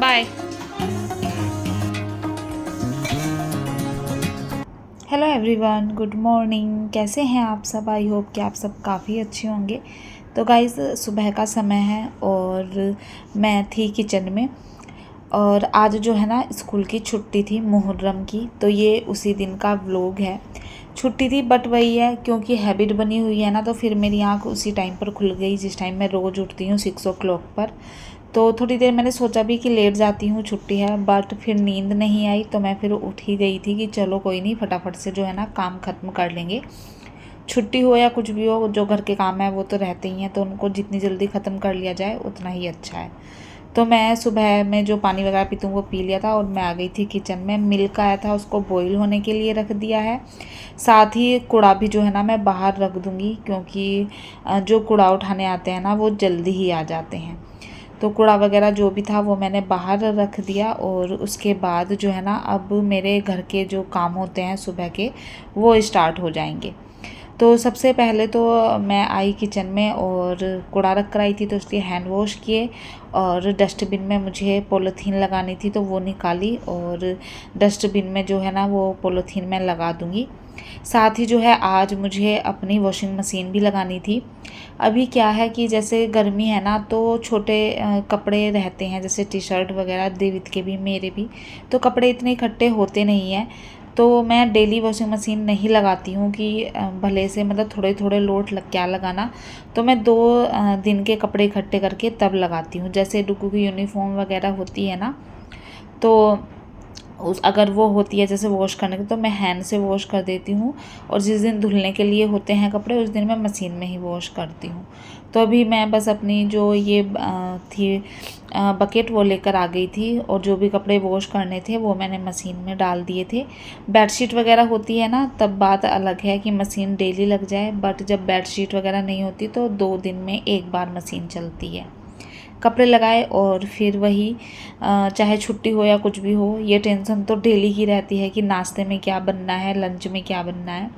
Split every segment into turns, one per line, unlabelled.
Bye. Hello everyone, good morning. कैसे हैं आप सब? आई होप कि आप सब काफ़ी अच्छे होंगे। तो गाइस, सुबह का समय है और मैं थी किचन में। और आज जो है ना, स्कूल की छुट्टी थी मुहर्रम की, तो ये उसी दिन का व्लॉग है। छुट्टी थी बट वही है, क्योंकि हैबिट बनी हुई है ना, तो फिर मेरी आँख उसी टाइम पर खुल गई जिस टाइम मैं रोज़ उठती हूँ 6 o'clock पर। तो थोड़ी देर मैंने सोचा भी कि लेट जाती हूँ, छुट्टी है, बट फिर नींद नहीं आई तो मैं फिर उठ ही गई थी कि चलो कोई नहीं, फटाफट से जो है ना काम ख़त्म कर लेंगे। छुट्टी हो या कुछ भी हो, जो घर के काम है वो तो रहते ही हैं, तो उनको जितनी जल्दी ख़त्म कर लिया जाए उतना ही अच्छा है। तो मैं सुबह में जो पानी वगैरह पीती हूँ वो पी लिया था और मैं आ गई थी किचन में। मिल्क आया था, उसको बॉईल होने के लिए रख दिया है। साथ ही कूड़ा भी जो है ना मैं बाहर रख दूँगी, क्योंकि जो कूड़ा उठाने आते हैं ना वो जल्दी ही आ जाते हैं। तो कूड़ा वगैरह जो भी था वो मैंने बाहर रख दिया। और उसके बाद जो है ना, अब मेरे घर के जो काम होते हैं सुबह के, वो स्टार्ट हो जाएंगे। तो सबसे पहले तो मैं आई किचन में और कूड़ा रख कर आई थी, तो इसलिए हैंड वॉश किए। और डस्टबिन में मुझे पॉलीथीन लगानी थी तो वो निकाली और डस्टबिन में जो है ना वो पॉलीथीन में लगा दूँगी। साथ ही जो है आज मुझे अपनी वॉशिंग मशीन भी लगानी थी। अभी क्या है कि जैसे गर्मी है ना, तो छोटे कपड़े रहते हैं, जैसे टी शर्ट वगैरह, देवित के भी मेरे भी, तो कपड़े इतने इकट्ठे होते नहीं हैं। तो मैं डेली वॉशिंग मशीन नहीं लगाती हूँ कि भले से मतलब थोड़े थोड़े लोड लग क्या लगाना। तो मैं 2 दिन के कपड़े इकट्ठे करके तब लगाती हूँ। जैसे डुगू की यूनिफॉर्म वगैरह होती है ना, तो अगर वो होती है जैसे वॉश करने की, तो मैं हैंड से वॉश कर देती हूँ। और जिस दिन धुलने के लिए होते हैं कपड़े, उस दिन मैं मशीन में ही वॉश करती हूँ। तो अभी मैं बस अपनी जो ये थी बकेट वो लेकर आ गई थी, और जो भी कपड़े वॉश करने थे वो मैंने मशीन में डाल दिए थे। बेडशीट वगैरह होती है ना, तब बात अलग है कि मशीन डेली लग जाए, बट जब बेडशीट वगैरह नहीं होती तो 2 दिन में एक बार मशीन चलती है। कपड़े लगाए और फिर वही चाहे छुट्टी हो या कुछ भी हो, ये टेंशन तो डेली की रहती है कि नाश्ते में क्या बनना है, लंच में क्या बनना है।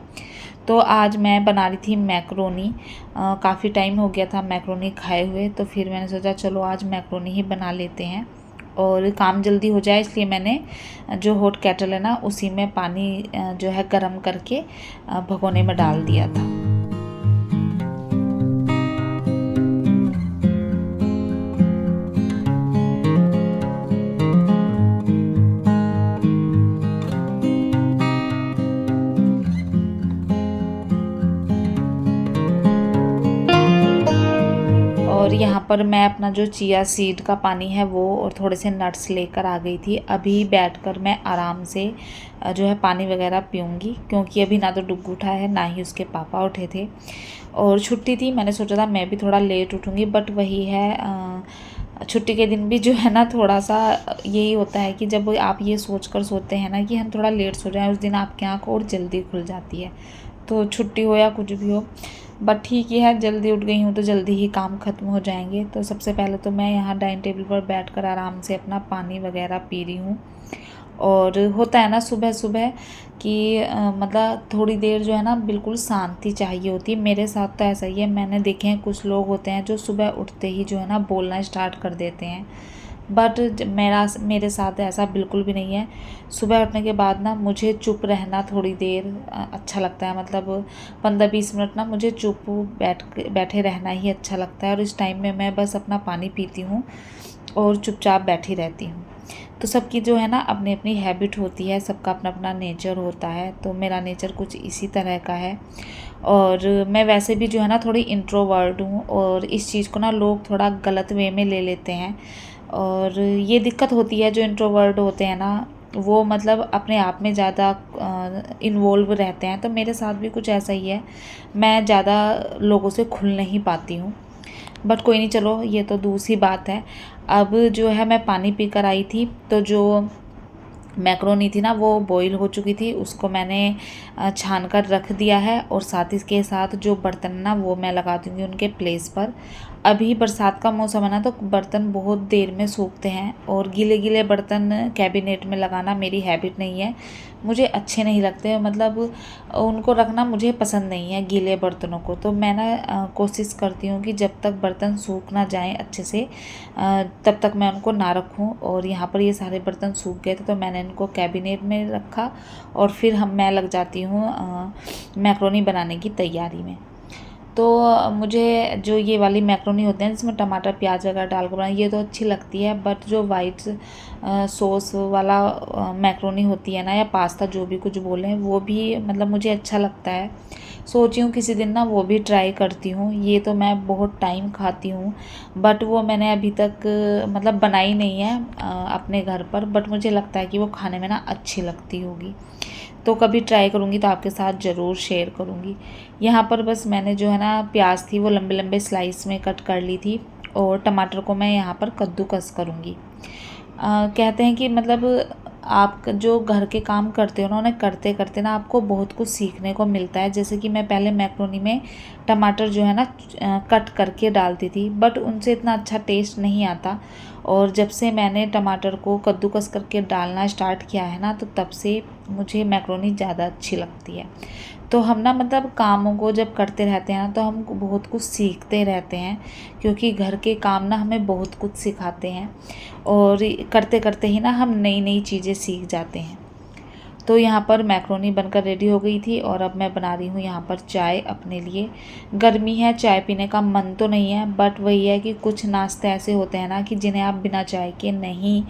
तो आज मैं बना रही थी मैक्रोनी। काफ़ी टाइम हो गया था मैक्रोनी खाए हुए, तो फिर मैंने सोचा चलो आज मैक्रोनी ही बना लेते हैं और काम जल्दी हो जाए, इसलिए मैंने जो हॉट केटल है ना, उसी में पानी जो है गर्म करके भगोने में डाल दिया था। और यहाँ पर मैं अपना जो चिया सीड का पानी है वो और थोड़े से नट्स लेकर आ गई थी। अभी बैठकर मैं आराम से जो है पानी वगैरह पीऊँगी, क्योंकि अभी ना तो डुग्गू उठा है ना ही उसके पापा उठे थे और छुट्टी थी। मैंने सोचा था मैं भी थोड़ा लेट उठूँगी, बट वही है, छुट्टी के दिन भी जो है ना थोड़ा सा यही होता है कि जब आप ये सोच कर सोते हैं ना कि हम थोड़ा लेट सो जाएं, उस दिन आपकी आँख और जल्दी खुल जाती है। तो छुट्टी हो या कुछ भी हो, बट ठीक ही है, जल्दी उठ गई हूँ तो जल्दी ही काम ख़त्म हो जाएंगे। तो सबसे पहले तो मैं यहाँ डाइनिंग टेबल पर बैठकर आराम से अपना पानी वगैरह पी रही हूँ। और होता है ना सुबह सुबह कि मतलब थोड़ी देर जो है ना बिल्कुल शांति चाहिए होती है। मेरे साथ तो ऐसा ही है। मैंने देखे हैं कुछ लोग होते हैं जो सुबह उठते ही जो है ना बोलना स्टार्ट कर देते हैं, बट मेरे साथ ऐसा बिल्कुल भी नहीं है। सुबह उठने के बाद ना मुझे चुप रहना थोड़ी देर अच्छा लगता है, मतलब 15-20 मिनट ना मुझे चुप बैठे रहना ही अच्छा लगता है। और इस टाइम में मैं बस अपना पानी पीती हूँ और चुपचाप बैठी रहती हूँ। तो सबकी जो है ना अपनी अपनी हैबिट होती है, सबका अपना अपना नेचर होता है। तो मेरा नेचर कुछ इसी तरह का है। और मैं वैसे भी जो है ना थोड़ी इंट्रोवर्ट हूँ, और इस चीज़ को ना लोग थोड़ा गलत वे में ले लेते हैं। और ये दिक्कत होती है, जो इंट्रोवर्ट होते हैं ना वो मतलब अपने आप में ज़्यादा इन्वॉल्व रहते हैं। तो मेरे साथ भी कुछ ऐसा ही है, मैं ज़्यादा लोगों से खुल नहीं पाती हूँ। बट कोई नहीं, चलो ये तो दूसरी बात है। अब जो है मैं पानी पी कर आई थी, तो जो मैक्रोनी थी ना वो बॉईल हो चुकी थी, उसको मैंने छान कर रख दिया है। और साथ ही के साथ जो बर्तन ना वो मैं लगा दूँगी उनके प्लेस पर। अभी बरसात का मौसम है ना, तो बर्तन बहुत देर में सूखते हैं, और गीले गीले बर्तन कैबिनेट में लगाना मेरी हैबिट नहीं है, मुझे अच्छे नहीं लगते, मतलब उनको रखना मुझे पसंद नहीं है गीले बर्तनों को। तो मैं ना कोशिश करती हूँ कि जब तक बर्तन सूख ना जाएं अच्छे से तब तक मैं उनको ना रखूँ। और यहाँ पर ये सारे बर्तन सूख गए थे, तो मैंने इनको कैबिनेट में रखा, और फिर मैं लग जाती हूँ मैक्रोनी बनाने की तैयारी में। तो मुझे जो ये वाली मैक्रोनी होते हैं जिसमें टमाटर प्याज वगैरह डाल कर बनाई, ये तो अच्छी लगती है, बट जो वाइट सॉस वाला मैक्रोनी होती है ना, या पास्ता जो भी कुछ बोलें, वो भी मतलब मुझे अच्छा लगता है। सोची हूँ किसी दिन ना वो भी ट्राई करती हूँ। ये तो मैं बहुत टाइम खाती हूँ, बट वो मैंने अभी तक मतलब बनाई नहीं है अपने घर पर, बट मुझे लगता है कि वो खाने में ना अच्छी लगती होगी। तो कभी ट्राई करूँगी तो आपके साथ ज़रूर शेयर करूँगी। यहाँ पर बस मैंने जो है ना प्याज थी वो लंबे लंबे स्लाइस में कट कर ली थी, और टमाटर को मैं यहाँ पर कद्दूकस करूँगी। कहते हैं कि मतलब आप जो घर के काम करते हो ना, उन्हें करते करते ना आपको बहुत कुछ सीखने को मिलता है। जैसे कि मैं पहले मैक्रोनी में टमाटर जो है ना कट करके डालती थी, बट उनसे इतना अच्छा टेस्ट नहीं आता, और जब से मैंने टमाटर को कद्दूकस करके डालना स्टार्ट किया है ना, तो तब से मुझे मैक्रोनी ज़्यादा अच्छी लगती है। तो हम ना मतलब कामों को जब करते रहते हैं ना, तो हम बहुत कुछ सीखते रहते हैं, क्योंकि घर के काम ना हमें बहुत कुछ सिखाते हैं, और करते करते ही ना हम नई नई चीज़ें सीख जाते हैं। तो यहाँ पर मैक्रोनी बनकर रेडी हो गई थी, और अब मैं बना रही हूँ यहाँ पर चाय अपने लिए। गर्मी है, चाय पीने का मन तो नहीं है, बट वही है कि कुछ नाश्ते ऐसे होते हैं ना कि जिन्हें आप बिना चाय के नहीं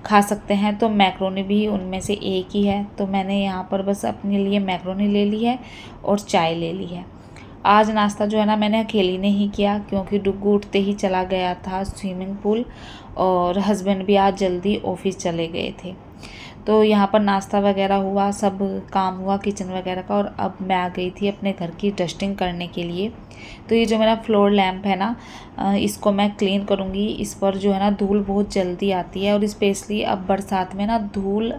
खा सकते हैं, तो मैक्रोनी भी उनमें से एक ही है। तो मैंने यहाँ पर बस अपने लिए मैक्रोनी ले ली है और चाय ले ली है। आज नाश्ता जो है ना मैंने अकेली ने ही किया, क्योंकि डुग्गू उठते ही चला गया था स्विमिंग पूल, और हस्बैंड भी आज जल्दी ऑफिस चले गए थे। तो यहाँ पर नाश्ता वगैरह हुआ, सब काम हुआ किचन वगैरह का, और अब मैं आ गई थी अपने घर की डस्टिंग करने के लिए। तो ये जो मेरा फ्लोर लैंप है ना, इसको मैं क्लीन करूँगी। इस पर जो है ना धूल बहुत जल्दी आती है, और स्पेशली अब बरसात में ना धूल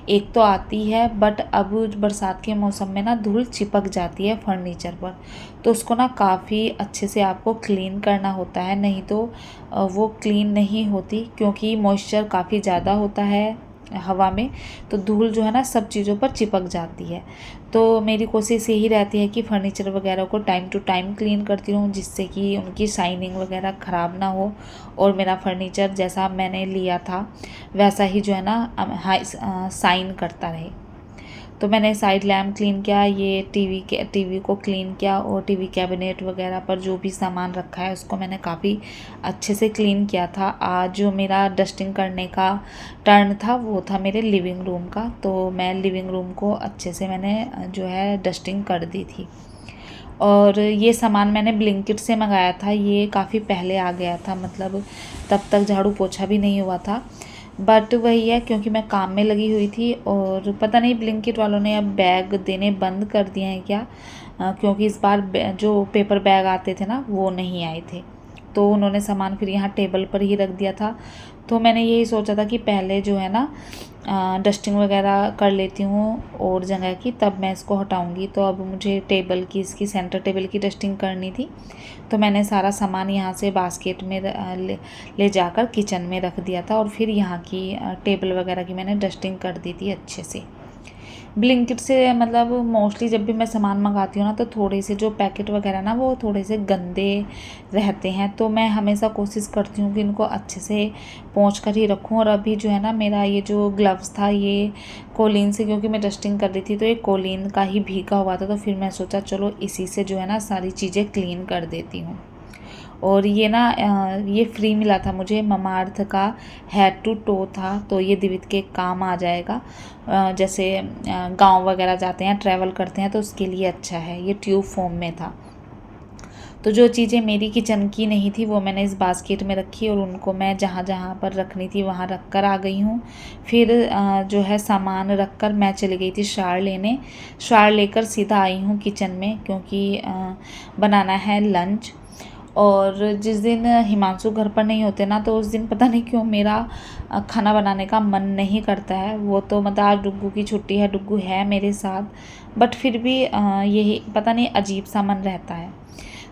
एक तो आती है, बट अब बरसात के मौसम में ना धूल चिपक जाती है फर्नीचर पर, तो उसको ना काफ़ी अच्छे से आपको क्लीन करना होता है, नहीं तो वो क्लीन नहीं होती, क्योंकि मॉइस्चर काफ़ी ज़्यादा होता है हवा में, तो धूल जो है ना सब चीज़ों पर चिपक जाती है। तो मेरी कोशिश यही रहती है कि फर्नीचर वगैरह को टाइम टू टाइम क्लीन करती रहूँ, जिससे कि उनकी शाइनिंग वगैरह ख़राब ना हो, और मेरा फर्नीचर जैसा मैंने लिया था वैसा ही जो है ना शाइन करता रहे। तो मैंने साइड लैम्प क्लीन किया, ये टीवी को क्लीन किया, और टीवी कैबिनेट वगैरह पर जो भी सामान रखा है उसको मैंने काफ़ी अच्छे से क्लीन किया था। आज जो मेरा डस्टिंग करने का टर्न था वो था मेरे लिविंग रूम का, तो मैं लिविंग रूम को अच्छे से मैंने जो है डस्टिंग कर दी थी। और ये सामान मैंने ब्लिंकिट से मंगाया था, ये काफ़ी पहले आ गया था, मतलब तब तक झाड़ू पोछा भी नहीं हुआ था, बट वही है क्योंकि मैं काम में लगी हुई थी, और पता नहीं ब्लिंकिट वालों ने अब बैग देने बंद कर दिए हैं क्या, क्योंकि इस बार जो पेपर बैग आते थे ना वो नहीं आए थे, तो उन्होंने सामान फिर यहाँ टेबल पर ही रख दिया था। तो मैंने यही सोचा था कि पहले जो है ना डस्टिंग वगैरह कर लेती हूँ और जगह की, तब मैं इसको हटाऊँगी। तो अब मुझे टेबल की, इसकी सेंटर टेबल की डस्टिंग करनी थी, तो मैंने सारा सामान यहाँ से बास्केट में ले जाकर किचन में रख दिया था, और फिर यहाँ की टेबल वगैरह की मैंने डस्टिंग कर दी थी अच्छे से। ब्लिंकिट से मतलब मोस्टली जब भी मैं सामान मंगाती हूँ ना, तो थोड़े से जो पैकेट वगैरह ना वो थोड़े से गंदे रहते हैं, तो मैं हमेशा कोशिश करती हूँ कि इनको अच्छे से पोंछ कर ही रखूँ। और अभी जो है ना मेरा ये जो ग्लव्स था ये कोलिन से, क्योंकि मैं डस्टिंग कर रही थी तो ये कोलिन का ही भीगा हुआ था, तो फिर मैं सोचा चलो इसी से जो है ना सारी चीज़ें क्लीन कर देती हूँ। और ये ना ये फ्री मिला था मुझे, ममाअर्थ का हेड टू टो था, तो ये दिवित के काम आ जाएगा। जैसे गांव वगैरह जाते हैं, ट्रैवल करते हैं, तो उसके लिए अच्छा है। ये ट्यूब फॉर्म में था, तो जो चीज़ें मेरी किचन की नहीं थी वो मैंने इस बास्केट में रखी, और उनको मैं जहाँ जहाँ पर रखनी थी वहाँ रख कर आ गई हूँ। फिर जो है सामान रख कर मैं चली गई थी शावर लेने। शावर लेकर सीधा आई हूँ किचन में, क्योंकि बनाना है लंच। और जिस दिन हिमांशु घर पर नहीं होते ना, तो उस दिन पता नहीं क्यों मेरा खाना बनाने का मन नहीं करता है। वो तो मतलब आज डुग्गू की छुट्टी है, डुग्गू है मेरे साथ, बट फिर भी यही पता नहीं अजीब सा मन रहता है।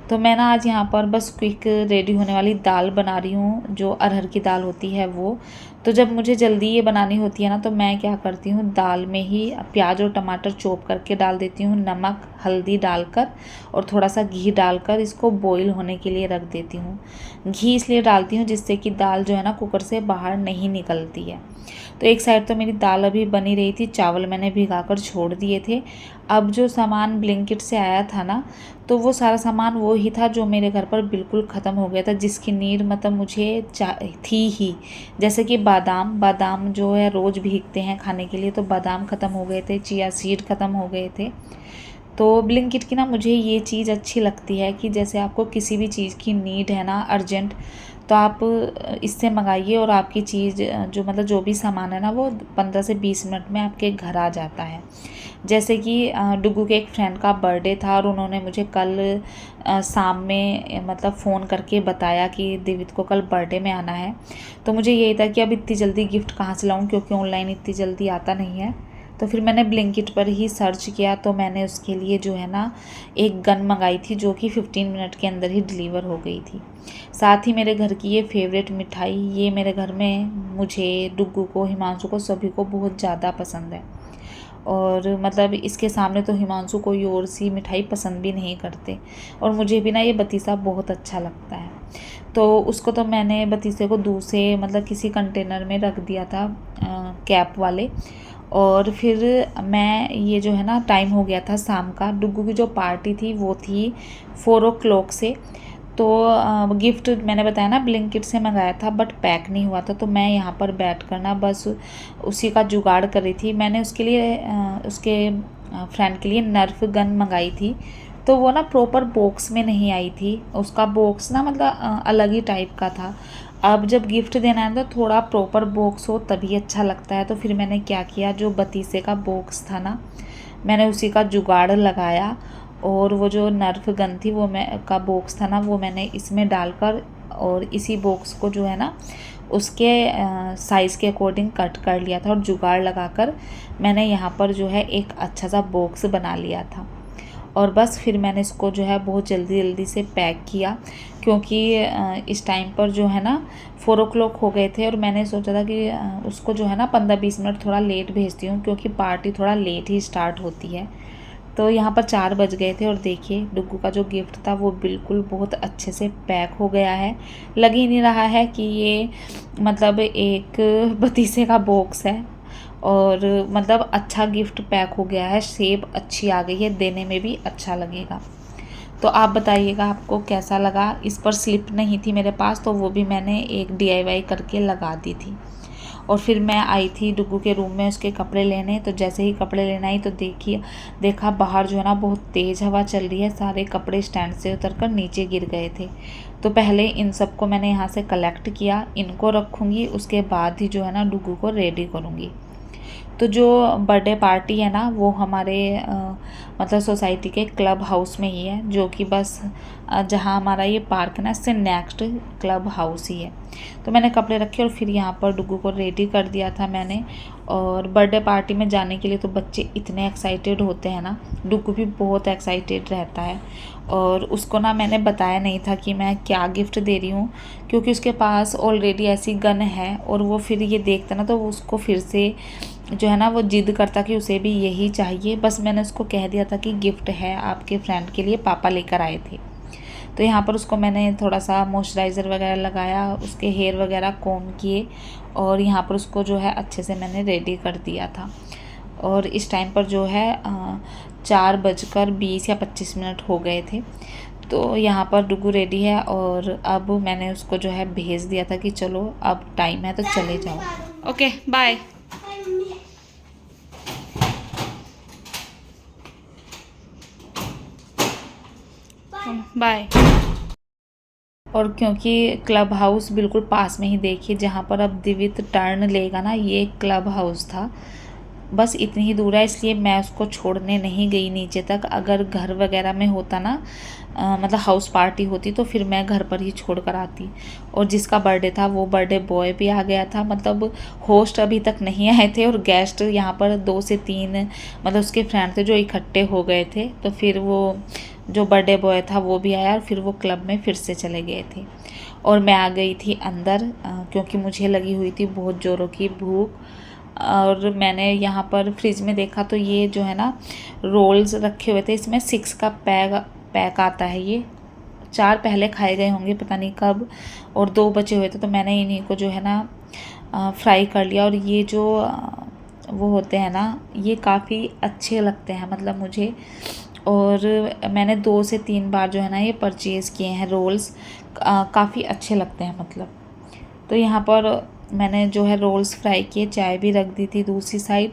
तो मैं ना आज यहाँ पर बस क्विक रेडी होने वाली दाल बना रही हूँ, जो अरहर की दाल होती है वो। तो जब मुझे जल्दी ये बनानी होती है ना, तो मैं क्या करती हूँ, दाल में ही प्याज और टमाटर चॉप करके डाल देती हूँ, नमक हल्दी डालकर और थोड़ा सा घी डालकर इसको बॉईल होने के लिए रख देती हूँ। घी इसलिए डालती हूँ जिससे कि दाल जो है ना कुकर से बाहर नहीं निकलती है। तो एक साइड तो मेरी दाल अभी बनी रही थी, चावल मैंने भिगाकर छोड़ दिए थे। अब जो सामान ब्लिंकिट से आया था ना, तो वो सारा सामान वो ही था जो मेरे घर पर बिल्कुल ख़त्म हो गया था, जिसकी नीड मतलब मुझे थी ही। जैसे कि बादाम जो है रोज़ भीगते हैं खाने के लिए, तो बादाम ख़त्म हो गए थे, चिया सीड ख़त्म हो गए थे। तो ब्लिंकिट की ना मुझे ये चीज़ अच्छी लगती है कि जैसे आपको किसी भी चीज़ की नीड है ना अर्जेंट, तो आप इससे मंगाइए और आपकी चीज़ जो मतलब जो भी सामान है ना वो 15 से 20 मिनट में आपके घर आ जाता है। जैसे कि डुगू के एक फ्रेंड का बर्थडे था और उन्होंने मुझे कल शाम में मतलब फ़ोन करके बताया कि दिवित को कल बर्थडे में आना है। तो मुझे यही था कि अब इतनी जल्दी गिफ्ट कहाँ से लाऊं, क्योंकि ऑनलाइन इतनी जल्दी आता नहीं है। तो फिर मैंने ब्लिंकिट पर ही सर्च किया, तो मैंने उसके लिए जो है ना एक गन मंगाई थी, जो कि 15 मिनट के अंदर ही डिलीवर हो गई थी। साथ ही मेरे घर की ये फेवरेट मिठाई, ये मेरे घर में मुझे, डुग्गू को, हिमांशु को, सभी को बहुत ज़्यादा पसंद है। और मतलब इसके सामने तो हिमांशु कोई और सी मिठाई पसंद भी नहीं करते। और मुझे भी ना ये बतीसा बहुत अच्छा लगता है। तो उसको तो मैंने बतीसे को दूर से मतलब किसी कंटेनर में रख दिया था कैप वाले। और फिर मैं ये जो है ना टाइम हो गया था शाम का, डुग्गू की जो पार्टी थी वो थी 4 o'clock से। तो गिफ्ट मैंने बताया ना ब्लिंकिट से मंगाया था, बट पैक नहीं हुआ था। तो मैं यहाँ पर बैठ कर ना बस उसी का जुगाड़ कर रही थी। मैंने उसके लिए उसके फ्रेंड के लिए नर्फ गन मंगाई थी, तो वो ना प्रॉपर बॉक्स में नहीं आई थी। उसका बॉक्स ना मतलब अलग ही टाइप का था। अब जब गिफ्ट देना है तो थोड़ा प्रॉपर बॉक्स हो तभी अच्छा लगता है। तो फिर मैंने क्या किया, जो बतीसे का बॉक्स था ना, मैंने उसी का जुगाड़ लगाया और वो जो नर्फ गन थी वो मैं का बॉक्स था ना, वो मैंने इसमें डालकर और इसी बॉक्स को जो है ना उसके साइज़ के अकॉर्डिंग कट कर लिया था और जुगाड़ लगाकर मैंने यहाँ पर जो है एक अच्छा सा बॉक्स बना लिया था। और बस फिर मैंने इसको जो है बहुत जल्दी से पैक किया, क्योंकि इस टाइम पर जो है ना 4 o'clock हो गए थे और मैंने सोचा था कि उसको जो है ना 15-20 मिनट थोड़ा लेट भेजती हूँ, क्योंकि पार्टी थोड़ा लेट ही स्टार्ट होती है। तो यहाँ पर 4 बज गए थे और देखिए डुग्गू का जो गिफ्ट था वो बिल्कुल बहुत अच्छे से पैक हो गया है। लग ही नहीं रहा है कि ये मतलब एक बतीसे का बॉक्स है। और मतलब अच्छा गिफ्ट पैक हो गया है, शेप अच्छी आ गई है, देने में भी अच्छा लगेगा। तो आप बताइएगा आपको कैसा लगा। इस पर स्लिप नहीं थी मेरे पास, तो वो भी मैंने एक DIY करके लगा दी थी। और फिर मैं आई थी डुग्गू के रूम में उसके कपड़े लेने। तो जैसे ही कपड़े लेने आई तो देखा बाहर जो है ना बहुत तेज़ हवा चल रही है, सारे कपड़े स्टैंड से उतरकर नीचे गिर गए थे। तो पहले इन सबको मैंने यहाँ से कलेक्ट किया, इनको रखूँगी, उसके बाद ही जो है ना डुग्गू को रेडी करूँगी। तो जो बर्थडे पार्टी है ना वो हमारे मतलब सोसाइटी के क्लब हाउस में ही है, जो कि बस जहाँ हमारा ये पार्क है ना इससे नेक्स्ट क्लब हाउस ही है। तो मैंने कपड़े रखे और फिर यहाँ पर डुग्गू को रेडी कर दिया था मैंने। और बर्थडे पार्टी में जाने के लिए तो बच्चे इतने एक्साइटेड होते हैं ना, डुग्गू भी बहुत एक्साइटेड रहता है। और उसको ना मैंने बताया नहीं था कि मैं क्या गिफ्ट दे रही हूँ, क्योंकि उसके पास ऑलरेडी ऐसी गन है और वो फिर ये देखता ना तो उसको फिर से जो है ना वो जिद करता कि उसे भी यही चाहिए। बस मैंने उसको कह दिया था कि गिफ्ट है आपके फ्रेंड के लिए, पापा लेकर आए थे। तो यहाँ पर उसको मैंने थोड़ा सा मॉइस्चराइज़र वगैरह लगाया, उसके हेयर वगैरह कॉम्ब किए और यहाँ पर उसको जो है अच्छे से मैंने रेडी कर दिया था। और इस टाइम पर जो है 4:20 या 25 मिनट हो गए थे। तो यहाँ पर डुग्गू रेडी है और अब मैंने उसको जो है भेज दिया था कि चलो अब टाइम है तो चले जाओ। Okay bye bye. और क्योंकि क्लब हाउस बिल्कुल पास में ही, देखिए जहाँ पर अब दिवित टर्न लेगा ना, ये क्लब हाउस था, बस इतनी ही दूर है, इसलिए मैं उसको छोड़ने नहीं गई नीचे तक। अगर घर वगैरह में होता ना मतलब हाउस पार्टी होती तो फिर मैं घर पर ही छोड़ कर आती। और जिसका बर्थडे था वो बर्थडे बॉय भी आ गया था, मतलब होस्ट अभी तक नहीं आए थे और गेस्ट यहाँ पर 2 से 3 मतलब उसके फ्रेंड थे जो इकट्ठे हो गए थे। तो फिर वो जो बर्थडे बॉय था वो भी आया और फिर वो क्लब में फिर से चले गए थे। और मैं आ गई थी अंदर क्योंकि मुझे लगी हुई थी बहुत ज़ोरों की भूख। और मैंने यहाँ पर फ्रिज में देखा तो ये जो है ना रोल्स रखे हुए थे, इसमें 6 का पैक आता है। ये 4 पहले खाए गए होंगे पता नहीं कब, और 2 बचे हुए थे तो मैंने इन्हीं को जो है ना फ्राई कर लिया। और ये जो वो होते हैं ना ये काफ़ी अच्छे लगते हैं मतलब मुझे, और मैंने 2 से 3 बार जो है ना ये परचेज़ किए हैं रोल्स, काफ़ी अच्छे लगते हैं मतलब। तो यहाँ पर मैंने जो है रोल्स फ्राई किए, चाय भी रख दी थी दूसरी साइड।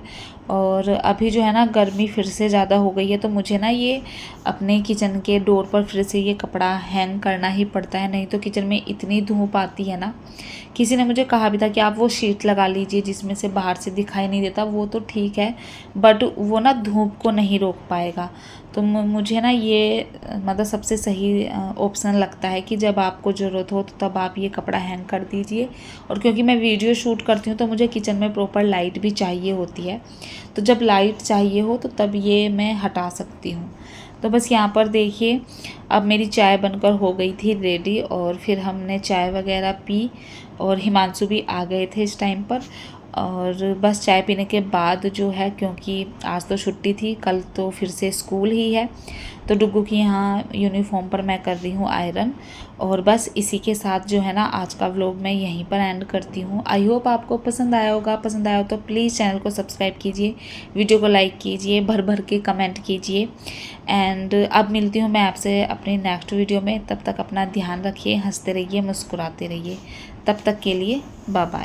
और अभी जो है ना गर्मी फिर से ज़्यादा हो गई है तो मुझे ना ये अपने किचन के डोर पर फिर से ये कपड़ा हैंग करना ही पड़ता है, नहीं तो किचन में इतनी धूप आती है ना। किसी ने मुझे कहा भी था कि आप वो शीट लगा लीजिए जिसमें से बाहर से दिखाई नहीं देता, वो तो ठीक है बट वो ना धूप को नहीं रोक पाएगा। तो मुझे ना ये मतलब सबसे सही ऑप्शन लगता है कि जब आपको ज़रूरत हो तो तब आप ये कपड़ा हैंग कर दीजिए। और क्योंकि मैं वीडियो शूट करती हूँ तो मुझे किचन में प्रॉपर लाइट भी चाहिए होती है, तो जब लाइट चाहिए हो तो तब ये मैं हटा सकती हूँ। तो बस यहाँ पर देखिए अब मेरी चाय बनकर हो गई थी रेडी, और फिर हमने चाय वगैरह पी और हिमांशु भी आ गए थे इस टाइम पर। और बस चाय पीने के बाद जो है, क्योंकि आज तो छुट्टी थी, कल तो फिर से स्कूल ही है, तो डुग्गू की यहाँ यूनिफॉर्म पर मैं कर रही हूँ आयरन। और बस इसी के साथ जो है ना आज का व्लॉग मैं यहीं पर एंड करती हूँ। आई होप आपको पसंद आया होगा, पसंद आया हो तो प्लीज़ चैनल को सब्सक्राइब कीजिए, वीडियो को लाइक कीजिए, भर भर के कमेंट कीजिए। एंड अब मिलती हूँ मैं आपसे अपनी नेक्स्ट वीडियो में। तब तक अपना ध्यान रखिए, हंसते रहिए, मुस्कुराते रहिए। तब तक के लिए बाय बाय।